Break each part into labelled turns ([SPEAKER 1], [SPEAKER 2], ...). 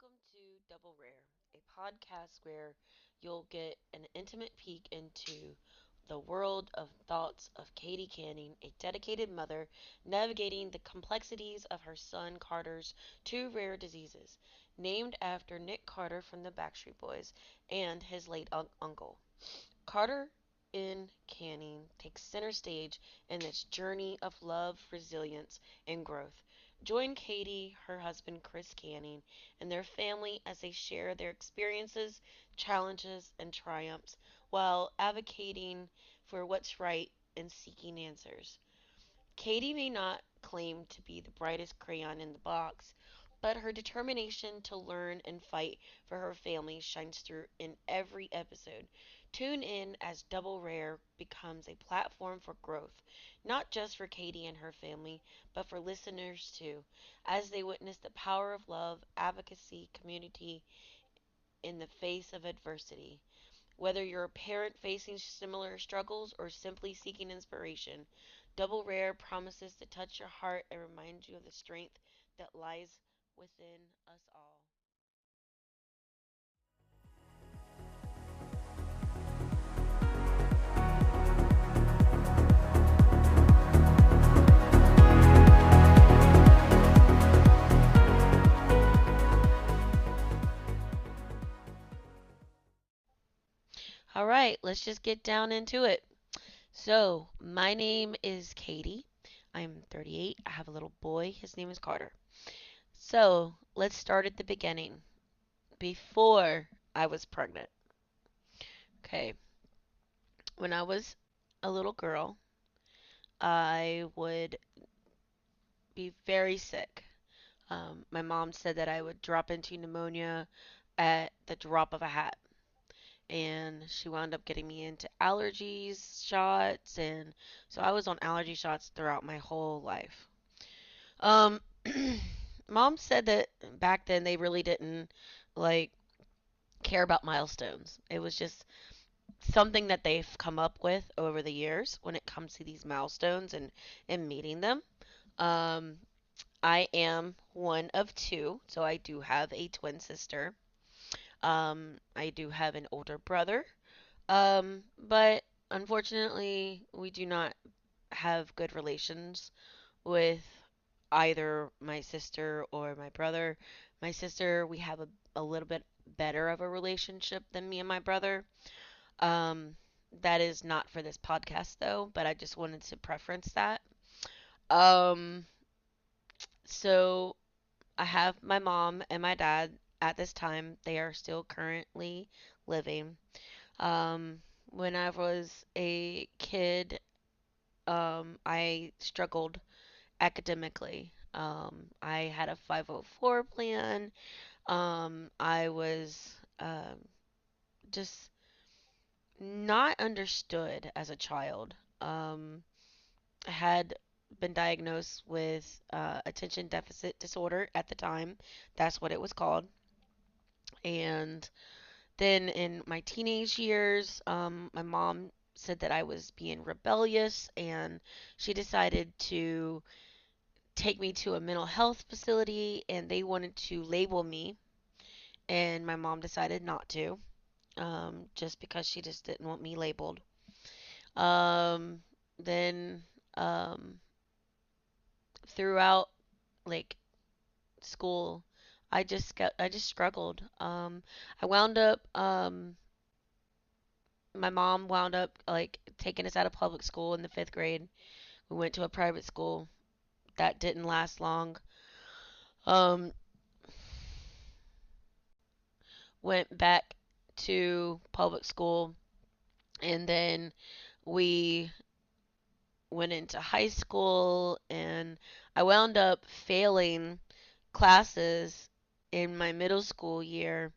[SPEAKER 1] welcome to Double Rare, a podcast where you'll get an intimate peek into the world of thoughts of Katie Canning, a dedicated mother navigating the complexities of her son Carter's two rare diseases, named after Nick Carter from the Backstreet Boys and his late uncle. Carter in Canning takes center stage in this journey of love, resilience, and growth. Join Katie, her husband Chris Canning, and their family as they share their experiences, challenges, and triumphs while advocating for what's right and seeking answers. Katie may not claim to be the brightest crayon in the box, but her determination to learn and fight for her family shines through in every episode. Tune in as Double Rare becomes a platform for growth, not just for Katie and her family, but for listeners too, as they witness the power of love, advocacy, community in the face of adversity. Whether you're a parent facing similar struggles or simply seeking inspiration, Double Rare promises to touch your heart and remind you of the strength that lies within us all. All right, let's just get down into it. So, my name is Katie. I'm 38. I have a little boy. His name is Carter. So, let's start at the beginning. Before I was pregnant. Okay, when I was a little girl, I would be very sick. My mom said that I would drop into pneumonia at the drop of a hat. And she wound up getting me into allergies shots. And so I was on allergy shots throughout my whole life. Um, Mom said that back then they really didn't like care about milestones. It was just something that they've come up with over the years when it comes to these milestones and meeting them. Um, I am one of two, so I do have a twin sister. I do have an older brother. But unfortunately, we do not have good relations with either my sister or my brother. My sister, we have a little bit better of a relationship than me and my brother. Um, that is not for this podcast though, but I just wanted to preference that. Um, so I have my mom and my dad at this time. They are still currently living. Um, when I was a kid, I struggled academically. I had a 504 plan. I was just not understood as a child. I had been diagnosed with attention deficit disorder at the time. That's what it was called. And then in my teenage years, my mom said that I was being rebellious, and she decided to take me to a mental health facility, and they wanted to label me, and my mom decided not to, just because she just didn't want me labeled. Um, then throughout like school, I just struggled. I wound up my mom wound up like taking us out of public school in the 5th grade. We went to a private school that didn't last long. Um, went back to public school, and then we went into high school, and I wound up failing classes in my middle school year,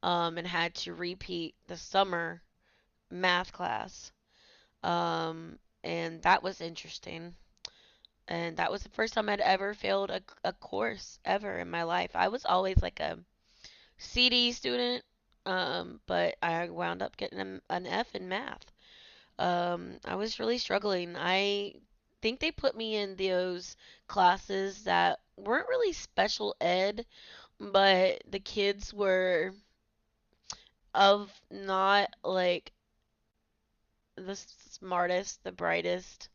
[SPEAKER 1] and had to repeat the summer math class. And that was interesting. And that was the first time I'd ever failed a course ever in my life. I was always like a CD student, but I wound up getting an F in math. I was really struggling. I think they put me in those classes that weren't really special ed, but the kids were of not like the smartest, the brightest,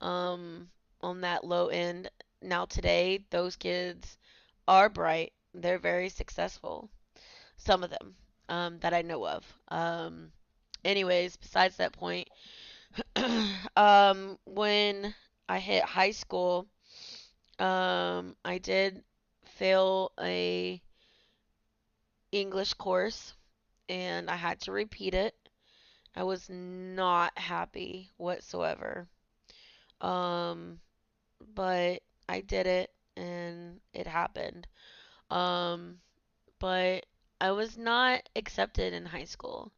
[SPEAKER 1] um, on that low end. Now today, those kids are bright. They're very successful. Some of them, that I know of. Anyways, besides that point, when I hit high school, I did fail a English course and I had to repeat it. I was not happy whatsoever. Um, but I did it and it happened. Um, but I was not accepted in high school.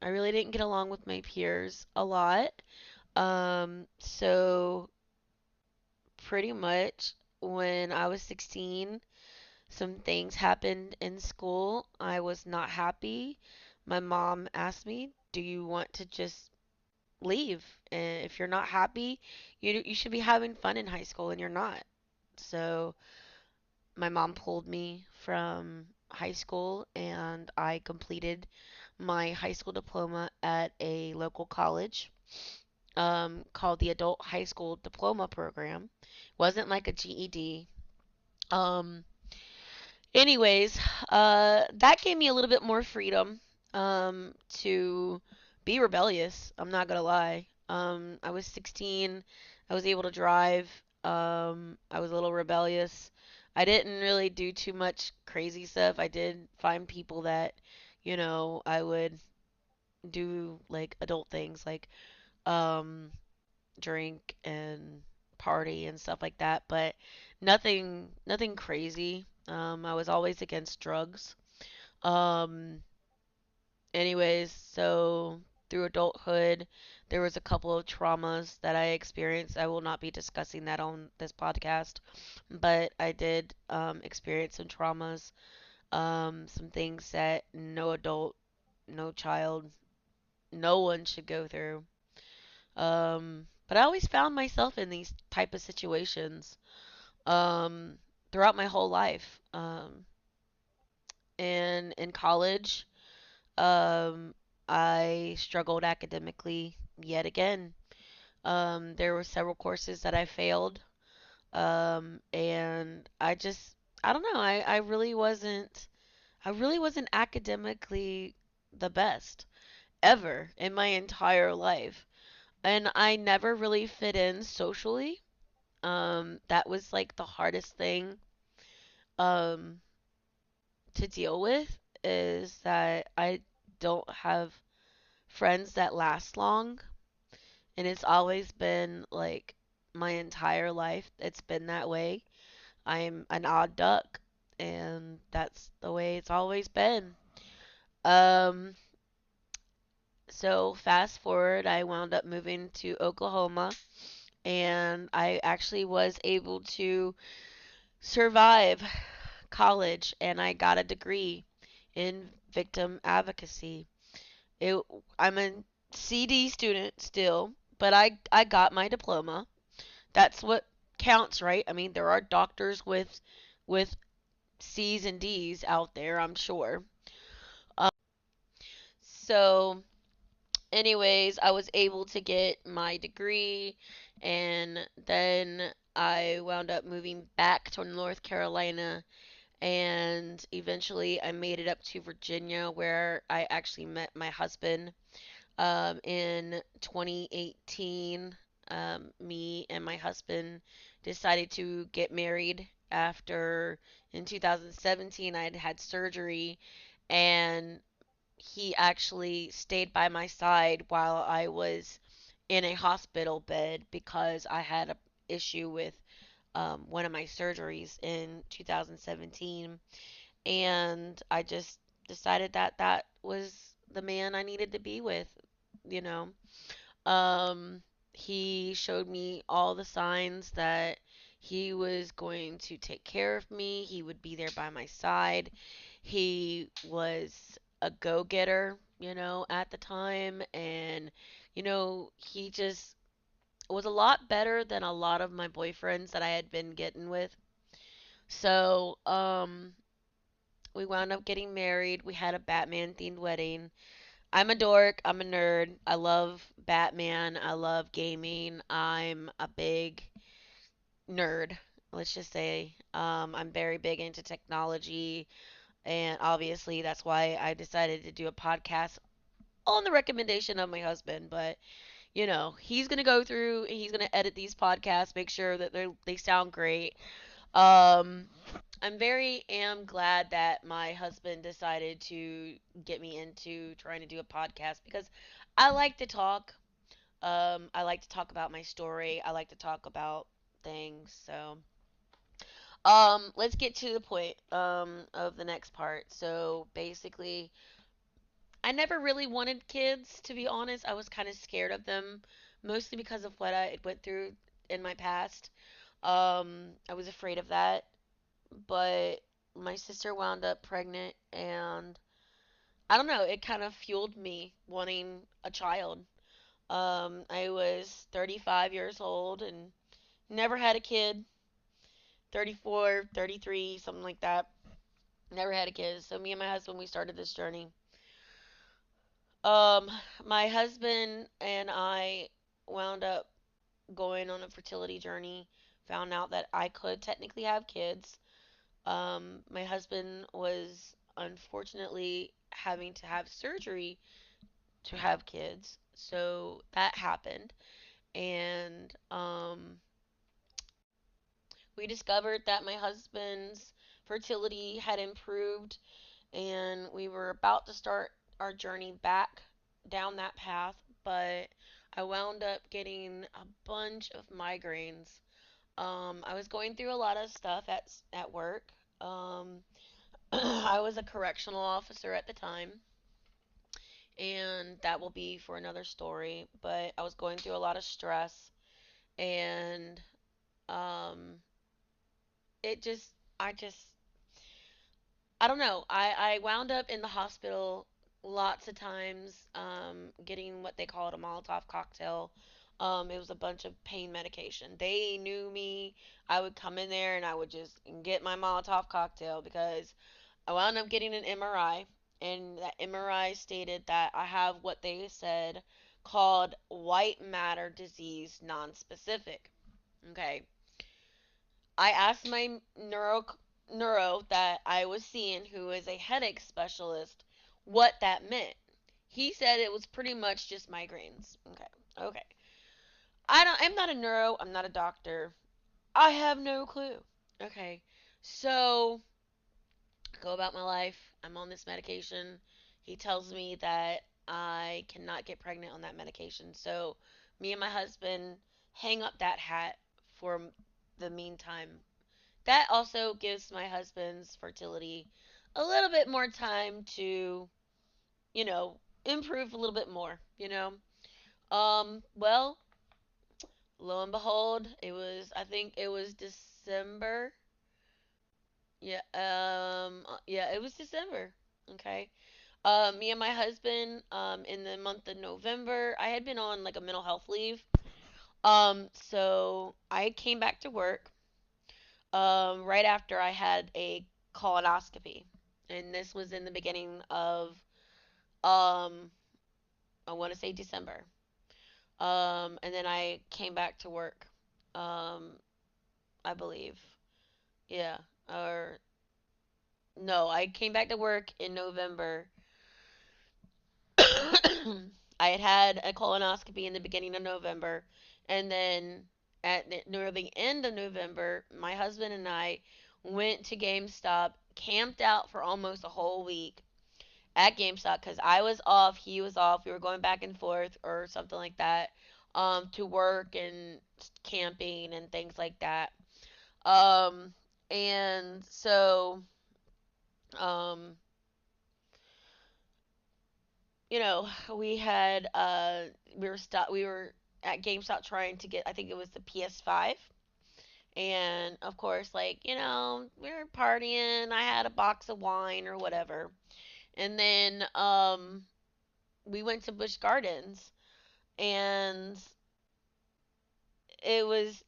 [SPEAKER 1] I really didn't get along with my peers a lot. So pretty much when I was 16, some things happened in school. I was not happy. My mom asked me, "Do you want to just leave? And if you're not happy, you should be having fun in high school and you're not." So my mom pulled me from high school and I completed my high school diploma at a local college, called the Adult High School Diploma Program. Wasn't like a GED. Um, Anyways, that gave me a little bit more freedom, to be rebellious. I'm not gonna lie. I was 16. I was able to drive. I was a little rebellious. I didn't really do too much crazy stuff. I did find people that, I would do like adult things like, um, drink and party and stuff like that, but nothing crazy. I was always against drugs. Um, Anyways, so through adulthood, there was a couple of traumas that I experienced. I will not be discussing that on this podcast, but I did experience some traumas, some things that no adult, no child, no one should go through. But I always found myself in these type of situations, um, throughout my whole life. And in college, um, I struggled academically yet again. There were several courses that I failed, and I don't know, I really wasn't academically the best ever in my entire life. And I never really fit in socially. That was like the hardest thing um to deal with, is that I don't have friends that last long, and it's always been like my entire life it's been that way. I'm an odd duck and that's the way it's always been. Um so fast forward, I wound up moving to Oklahoma and I actually was able to survive college and I got a degree in victim advocacy. It, I'm a CD student still, but I got my diploma. That's what counts, right? I mean, there are doctors with C's and D's out there, I'm sure. So, anyways, I was able to get my degree, and then I wound up moving back to North Carolina, and eventually I made it up to Virginia, where I actually met my husband. In 2018, me and my husband decided to get married after in 2017 I had had surgery, and he actually stayed by my side while I was in a hospital bed because I had a issue with, one of my surgeries in 2017, and I just decided that that was the man I needed to be with, you know. Um, he showed me all the signs that he was going to take care of me. He would be there by my side. He was a go-getter, at the time, and he just was a lot better than a lot of my boyfriends that I had been getting with. So, we wound up getting married. We had a Batman themed wedding. I'm a dork. I'm a nerd. I love Batman. I love gaming. I'm a big nerd. Let's just say I'm very big into technology, and obviously that's why I decided to do a podcast on the recommendation of my husband. But he's gonna go through and he's gonna edit these podcasts, make sure that they sound great. Um, I'm very am glad that my husband decided to get me into trying to do a podcast because I like to talk. I like to talk about my story. I like to talk about things. So, let's get to the point of the next part. So basically, I never really wanted kids, to be honest. I was kind of scared of them, mostly because of what I went through in my past. I was afraid of that, but my sister wound up pregnant, and I don't know, it kind of fueled me wanting a child. I was 35 years old and never had a kid. 34, 33, something like that. Never had a kid. So me and my husband, we started this journey. Um, my husband and I wound up going on a fertility journey. Found out that I could technically have kids. My husband was unfortunately having to have surgery to have kids, so that happened, and we discovered that my husband's fertility had improved, and we were about to start our journey back down that path, but I wound up getting a bunch of migraines. I was going through a lot of stuff at work. I was a correctional officer at the time, and that will be for another story. But I was going through a lot of stress, and um, it just, I don't know. I wound up in the hospital lots of times, getting what they called a Molotov cocktail. It was a bunch of pain medication. They knew me. I would come in there and I would just get my Molotov cocktail because I wound up getting an MRI, and that MRI stated that I have what they said called white matter disease nonspecific. Okay. I asked my neuro that I was seeing, who is a headache specialist, what that meant. He said it was pretty much just migraines. Okay. Okay. I'm not a neuro, I'm not a doctor. I have no clue. Okay. So go about my life. I'm on this medication. He tells me that I cannot get pregnant on that medication. So me and my husband hang up that hat for the meantime. That also gives my husband's fertility a little bit more time to, you know, improve a little bit more. Well, lo and behold, I think it was December. Yeah, it was December. Okay. Me and my husband, in the month of November, I had been on like a mental health leave. So I came back to work, right after I had a colonoscopy, and this was in the beginning of, um, I want to say December. And then I came back to work, um, I believe, yeah, or no, I came back to work in November. I had had a colonoscopy in the beginning of November, and then near the end of November, my husband and I went to GameStop, camped out for almost a whole week at GameStop because I was off, he was off. We were going back and forth or something like that, to work and camping and things like that. Um, and so, um, we had we were at GameStop trying to get, I think it was the PS5. And of course, like, we were partying. I had a box of wine or whatever. And then we went to Busch Gardens, and it was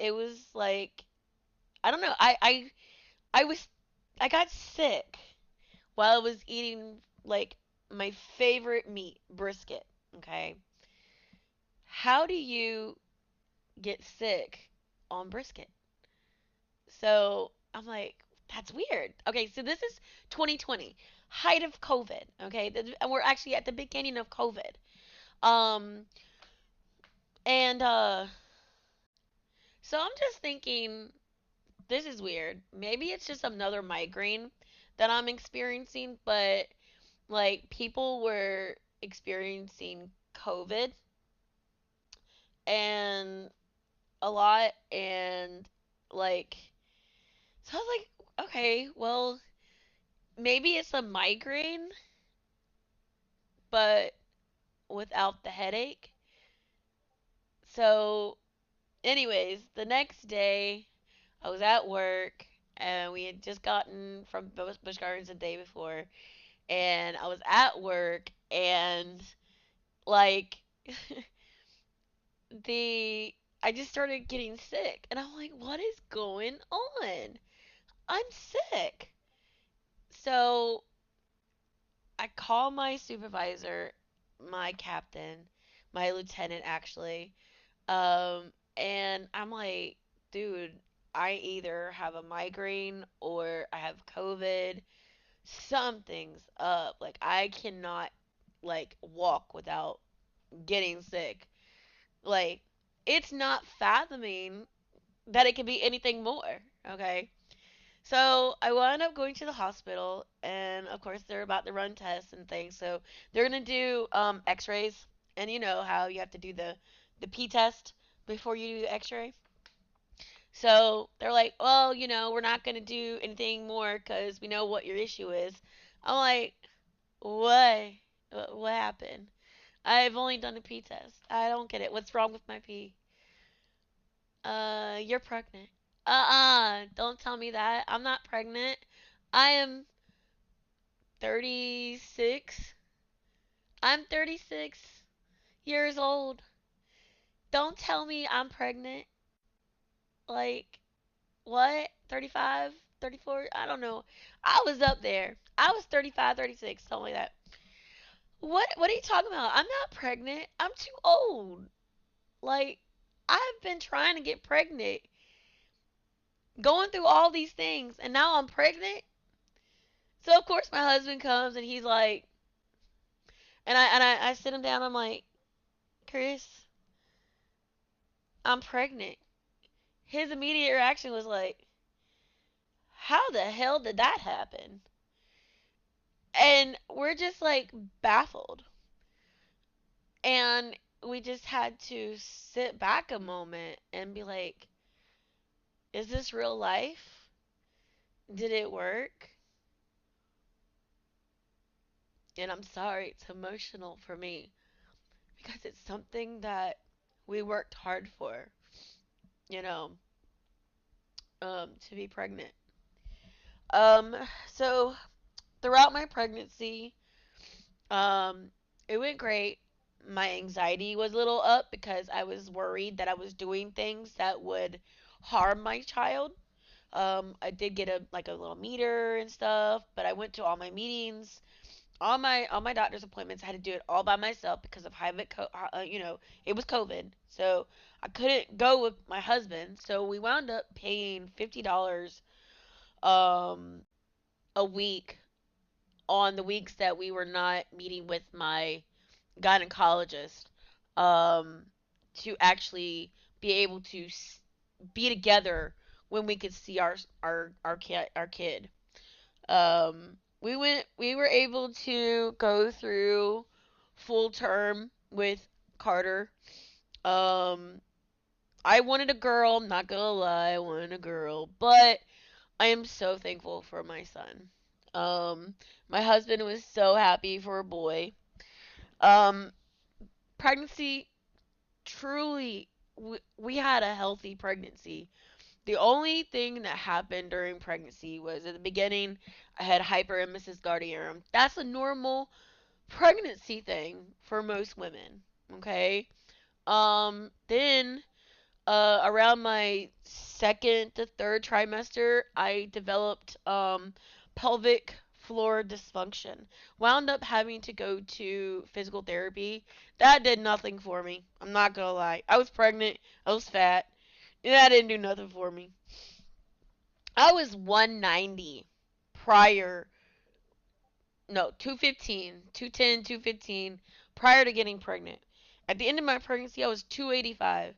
[SPEAKER 1] like, I don't know. I I was I got sick while I was eating like my favorite meat, brisket. Okay. How do you get sick on brisket? So I'm like, that's weird. Okay, so this is 2020, height of COVID. Okay, and we're actually at the beginning of COVID. Um, and so I'm just thinking, this is weird. Maybe it's just another migraine that I'm experiencing, but like people were experiencing COVID and a lot, and like, so I was like, okay, well, maybe it's a migraine, but without the headache. So, anyways, the next day I was at work and we had just gotten from Busch Gardens the day before, and I was at work and like the I just started getting sick and I'm like, what is going on? I'm sick. So I call my supervisor, my captain, my lieutenant actually, and I'm like, dude, I either have a migraine or I have COVID. Something's up. Like I cannot like walk without getting sick. Like it's not fathoming that it could be anything more. Okay. So I wound up going to the hospital, and of course they're about to run tests and things. So they're gonna do X-rays, and you know how you have to do the P test before you do the X-ray. So they're like, well, we're not gonna do anything more because we know what your issue is. I'm like, what? What happened? I've only done a P test. I don't get it. What's wrong with my P? You're pregnant. Don't tell me that. I'm not pregnant. I am 36. I'm 36 years old. Don't tell me I'm pregnant. Like, what? 35? 34? I don't know. I was up there. I was 35, 36, something like that. What are you talking about? I'm not pregnant. I'm too old. Like, I've been trying to get pregnant, going through all these things, and now I'm pregnant. So of course my husband comes and he's like, and I sit him down. I'm like, Chris, I'm pregnant. His immediate reaction was like, how the hell did that happen? And we're just like baffled. And we just had to sit back a moment and be like, is this real life? Did it work? And I'm sorry, it's emotional for me because it's something that we worked hard for, you know, to be pregnant. Um, so throughout my pregnancy, um, it went great. My anxiety was a little up because I was worried that I was doing things that would harm my child. I did get a little meter and stuff, but I went to all my meetings, all my doctor's appointments. I had to do it all by myself because of it was COVID, so I couldn't go with my husband. So we wound up paying $50 um a week on the weeks that we were not meeting with my gynecologist, um, to actually be able to be together when we could see our kid. We were able to go through full term with Carter. Um, I wanted a girl. I'm not gonna lie, I wanted a girl, but I am so thankful for my son. Um, my husband was so happy for a boy. Um, Pregnancy truly, we had a healthy pregnancy. The only thing that happened during pregnancy was at the beginning I had hyperemesis gardierum. That's a normal pregnancy thing for most women. Okay. Then Around my second to third trimester, I developed pelvic floor dysfunction. Wound up having to go to physical therapy. That did nothing for me. I'm not gonna lie. I was pregnant. I was fat. And that didn't do nothing for me. I was 190 prior, no, 215, 210, 215 prior to getting pregnant. At the end of my pregnancy, I was 285.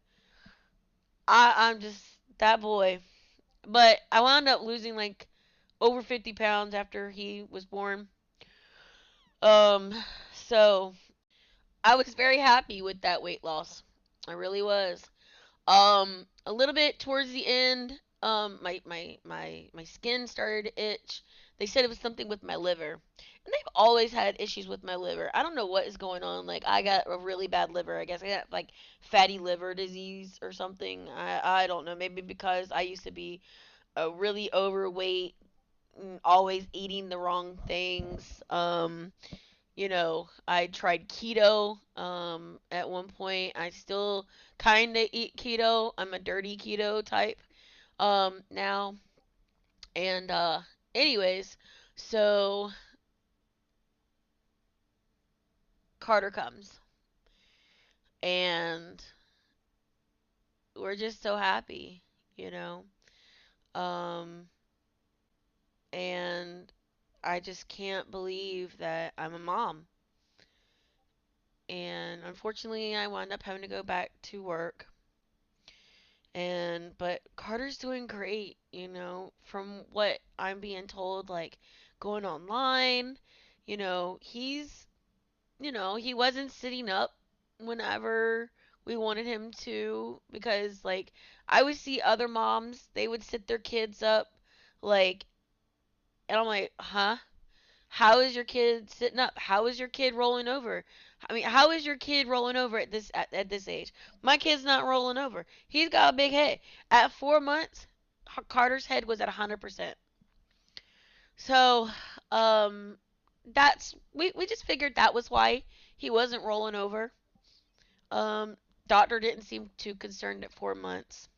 [SPEAKER 1] I'm just that boy. But I wound up losing like over 50 pounds after he was born. Um, so I was very happy with that weight loss. I really was. A little bit towards the end, my skin started to itch. They said it was something with my liver. And they've always had issues with my liver. I don't know what is going on. Like I got a really bad liver. I guess I got like fatty liver disease or something. I don't know. Maybe because I used to be a really overweight, always eating the wrong things. I tried keto at one point. I still kind of eat keto. I'm a dirty keto type now. And anyways, so Carter comes and we're just so happy, you know. Um and I just can't believe that I'm a mom. And unfortunately, I wound up having to go back to work. And but Carter's doing great, from what I'm being told, like going online, he wasn't sitting up whenever we wanted him to because like I would see other moms, they would sit their kids up like and I'm like, "Huh? How is your kid sitting up? How is your kid rolling over? I mean, how is your kid rolling over at this age? My kid's not rolling over. He's got a big head. At 4 months, Carter's head was at 100%. So, um, we just figured that was why he wasn't rolling over. Um, Doctor didn't seem too concerned at 4 months.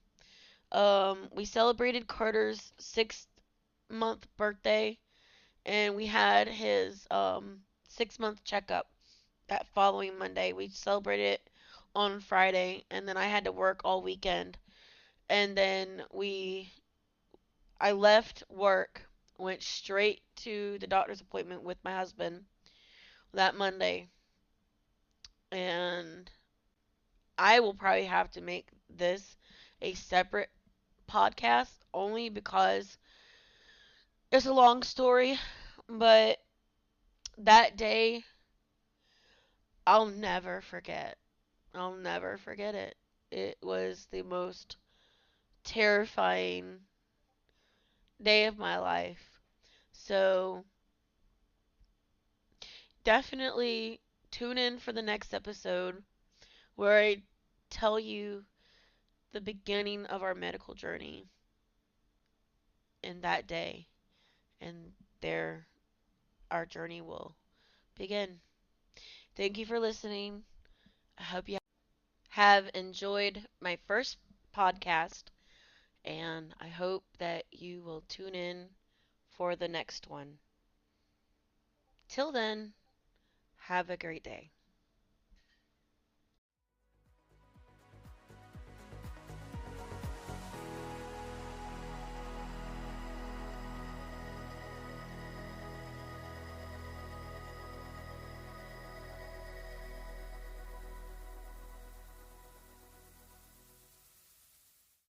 [SPEAKER 1] We celebrated Carter's 6th month birthday and we had his 6 month checkup that following Monday. We celebrated it on Friday, and then I had to work all weekend. And then I left work, went straight to the doctor's appointment with my husband that Monday, and I will probably have to make this a separate podcast only because it's a long story, but that day I'll never forget. I'll never forget it. It was the most terrifying day of my life. So definitely tune in for the next episode where I tell you the beginning of our medical journey in that day. And there our journey will begin. Thank you for listening. I hope you have enjoyed my first podcast, and I hope that you will tune in for the next one. Till then, have a great day.